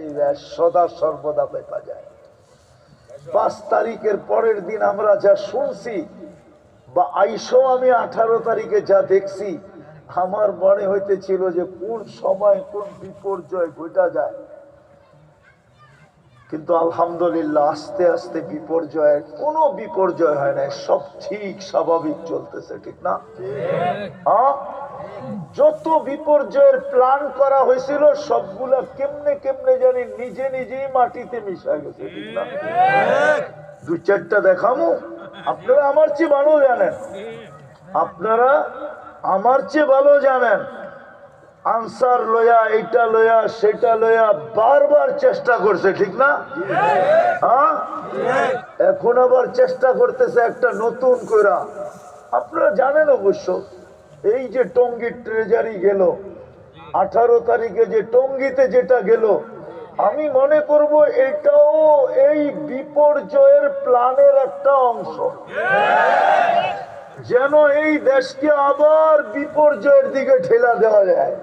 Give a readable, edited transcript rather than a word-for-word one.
এই দেশ সদা সর্বদা পেপা যায়। 5 তারিখের পরের দিন আমরা যা শুনছি বা আইসো আমি 18 তারিখে যা দেখছি, আমার মনে হইতেছিল যে কোন সময় কোন বিপর্যয় ঘটা যায়। কিন্তু আলহামদুলিল্লাহ আস্তে আস্তে বিপর্যয়ের কোনো বিপর্যয় হয় না, সব ঠিক স্বাভাবিক চলতেছে, ঠিক না? হ্যাঁ, যত বিপর্যয়ের প্ল্যান করা হয়েছিল সবগুলা কেমনে কেমনে জানি নিজে নিজেই মাটিতে মিশা গেছে, ঠিক না? 2-4টা দেখামো, আপনারা আমার চেয়ে ভালো জানেন, আপনারা আমার চেয়ে ভালো জানেন। আনসার লয়া, এইটা লয়া, সেটা লয়া বারবার চেষ্টা করছে, ঠিক না? হ্যাঁ, এখন আবার চেষ্টা করতেছে একটা নতুন কইরা। আপনারা জানেন অবশ্য, এই যে টঙ্গীর ট্রেজারি গেল 18 তারিখে, যে টঙ্গীতে যেটা গেল, আমি মনে করব এটাও এই বিপর্যয়ের প্ল্যানের একটা অংশ, যেন এই দেশকে আবার বিপর্যয়ের দিকে ঠেলা দেওয়া যায়।